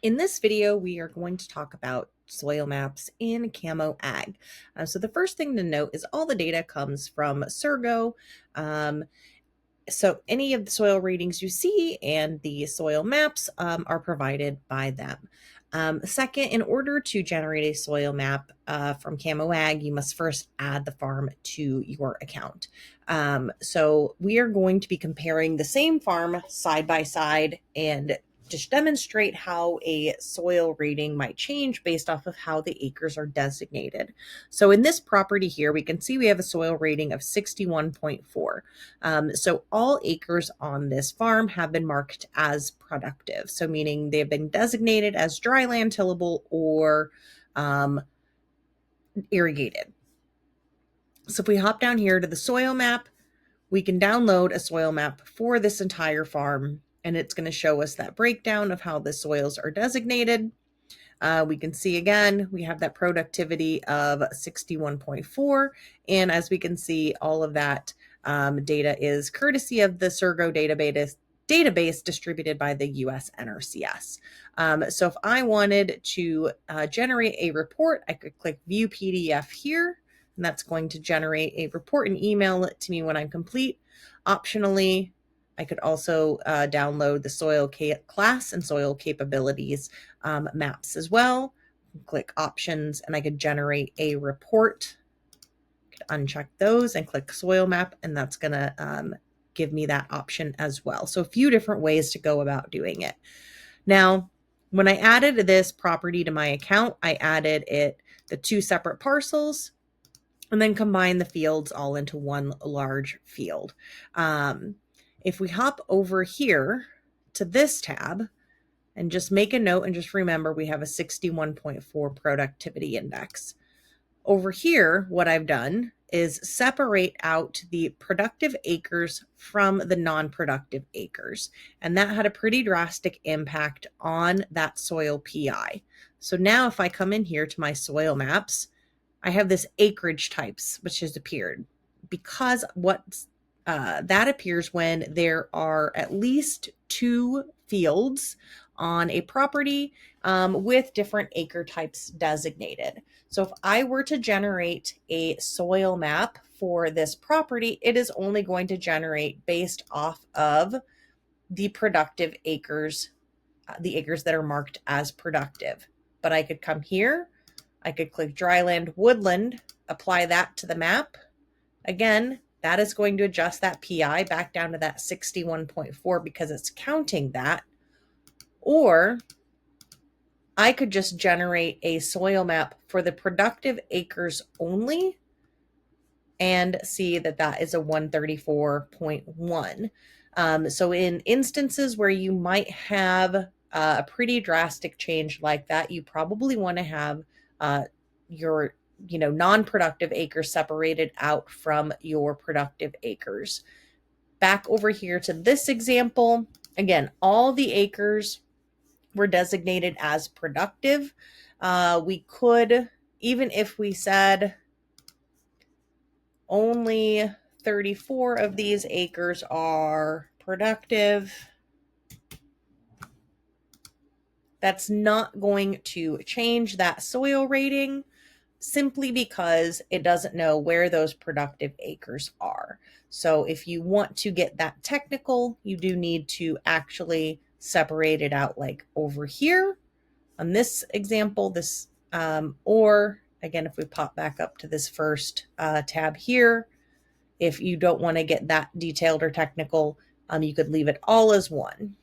In this video, we are going to talk about soil maps in CamoAg. So the first thing to note is all the data comes from Surgo. So any of the soil readings you see and the soil maps are provided by them. Second, in order to generate a soil map from CamoAg, you must first add the farm to your account. So we are going to be comparing the same farm side by side and just demonstrate how a soil rating might change based off of how the acres are designated. So in this property here, we can see we have a soil rating of 61.4. So all acres on this farm have been marked as productive. So meaning they've been designated as dry land, tillable, or irrigated. So if we hop down here to the soil map, we can download a soil map for this entire farm, and it's going to show us that breakdown of how the soils are designated. We can see again, we have that productivity of 61.4. And as we can see, all of that data is courtesy of the Surgo database distributed by the US NRCS. So if I wanted to generate a report, I could click View PDF here, and that's going to generate a report and email it to me when I'm complete. Optionally, I could also download the soil class and soil capabilities maps as well. Click options and I could generate a report. I could uncheck those and click soil map, and that's going to give me that option as well. So a few different ways to go about doing it. Now, when I added this property to my account, I added the two separate parcels and then combined the fields all into one large field. If we hop over here to this tab and just make a note and just remember we have a 61.4 productivity index. Over here, what I've done is separate out the productive acres from the non-productive acres. And that had a pretty drastic impact on that soil PI. So now if I come in here to my soil maps, I have this acreage types, which has appeared because that appears when there are at least two fields on a property with different acre types designated. So if I were to generate a soil map for this property, it is only going to generate based off of the productive acres, the acres that are marked as productive. But I could come here, I could click dryland, woodland, apply that to the map. Again, that is going to adjust that PI back down to that 61.4 because it's counting that. Or I could just generate a soil map for the productive acres only and see that that is a 134.1. So in instances where you might have a pretty drastic change like that, you probably want to have your non-productive acres separated out from your productive acres. Back over here to this example, again, all the acres were designated as productive. We could, even if we said only 34 of these acres are productive, that's not going to change that soil rating simply because it doesn't know where those productive acres are. So if you want to get that technical, you do need to actually separate it out like over here on this example, or again, if we pop back up to this first tab here, if you don't want to get that detailed or technical, you could leave it all as one.